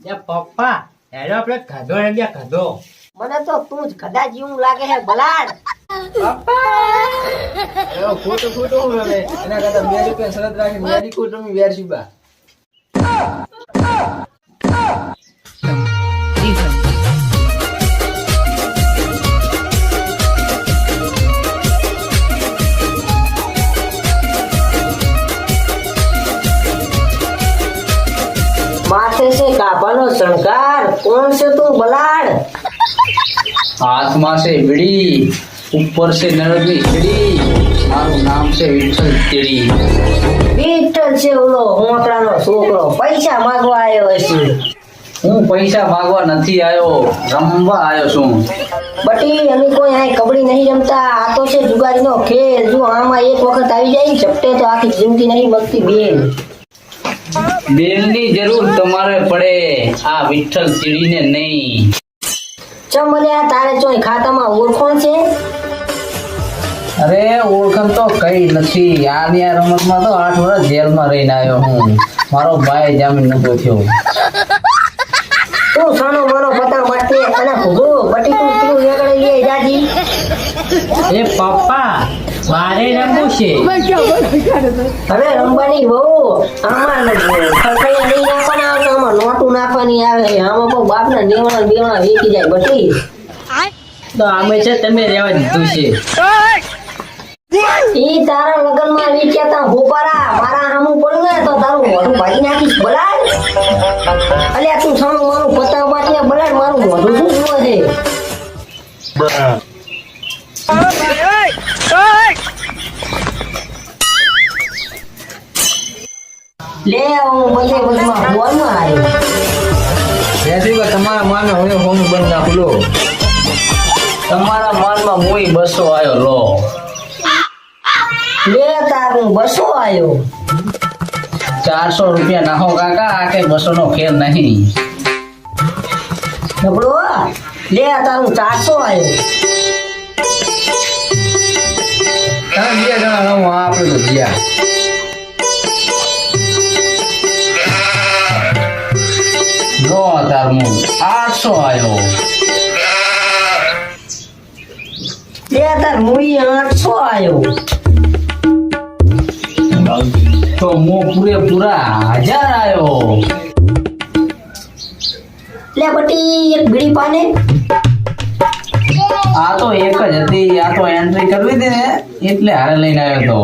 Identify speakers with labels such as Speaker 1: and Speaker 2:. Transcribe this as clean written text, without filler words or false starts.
Speaker 1: પપ્પા હેડો આપણે ગધો ને ગયા ગધો.
Speaker 2: મને તો તું જ ગધા જેવું લાગે હે બલાડ.
Speaker 3: ખોટું ખોટું હું રમે એના કરતા મેરી કોઈ શરત રાખી મેરી કોઈ રમી વેરશીબા.
Speaker 2: માથે છે કાપાનો શણગાર, કોણ છે તું બલાડ?
Speaker 4: હાથમાં છે બીડી, ઉપર છે નળની સીડી, મારું નામ છે વિઠ્ઠલ તેડી.
Speaker 2: વિઠ્ઠલ છે ઓલો હોંકડાનો છોકરો, પૈસા માંગવા આવ્યો હશે.
Speaker 4: હું પૈસા માંગવા નથી આવ્યો, રમવા આવ્યો છું.
Speaker 2: બટી અમે કોઈ અહીં કબડ્ડી નહીં રમતા, આ તો છે જુગારીનો ખેલ. જો આમાં એક વખત આવી જાય ઝપટે તો આખી જિંદગી નહીં મગતી બેન.
Speaker 4: બેલની જરૂર તમારે પડે, આ વિઠ્ઠલ તેડીને નહીં.
Speaker 2: ચમ મને તારે ચોય ખાતામાં ઓળખોણ છે?
Speaker 4: અરે ઓળખાણ તો કઈ નથી, આની આ રમતમાં તો 8 વર્ષ જેલમાં રહીને આવ્યો હું. મારો ભાઈ જામીન નતો થયો.
Speaker 2: તું સાનો માનો પતા માટે અને ભૂગો બટી તું તું વેગળે લઈ જાજી.
Speaker 1: એ પપ્પા મારે રમવું છે.
Speaker 2: હવે રમવાની બહુ આમાં ખડખડિયા નહીં નાખવાના આવે, આમાં નોટું નાખવાની આવે. આમાં કોઈ બાપના નેવણા બેવણા વેચી જાય બટી.
Speaker 1: તો અમે છે તમે રહેવા દીધું છે.
Speaker 2: ઈ તારા લગનમાં વેચ્યા તા ભોપારા, મારા સામું પડ્યું ને તો તારું મોઢું ભાજી નાખીશ બલાડ. અલ્યા તું સામું મારું પતા બાટિયા બલાડ, મારું મોઢું શું જુએ છે? લે હું બધે બધમાં બોલમાં આવ્યો.
Speaker 3: વેરશીબા તમારા માને હવે હોનું બંધ નાખું લો.
Speaker 4: તમારા માનમાં મોઈ 200 આવ્યો લો.
Speaker 2: લે તારું 200 આવ્યો.
Speaker 4: 400 રૂપિયા નાખો કાકા, આ કઈ 200 નો ખેલ નહીં.
Speaker 2: નબળો લે તારું 400 આવ્યો.
Speaker 3: તમે 2 જણા રમો, આ આપણે તો ગયા.
Speaker 4: લો તારમું 800 આવ્યો.
Speaker 2: લે તાર મૂડી 800 આવ્યો.
Speaker 4: તો મો પૂરેપૂરા 1000 આવ્યો.
Speaker 2: લે બટી એક બીડી પાને.
Speaker 4: આ તો એક જ હતી, આ તો એન્ટ્રી કરવી હતી ને એટલે હારે લઈને આવ્યો તો.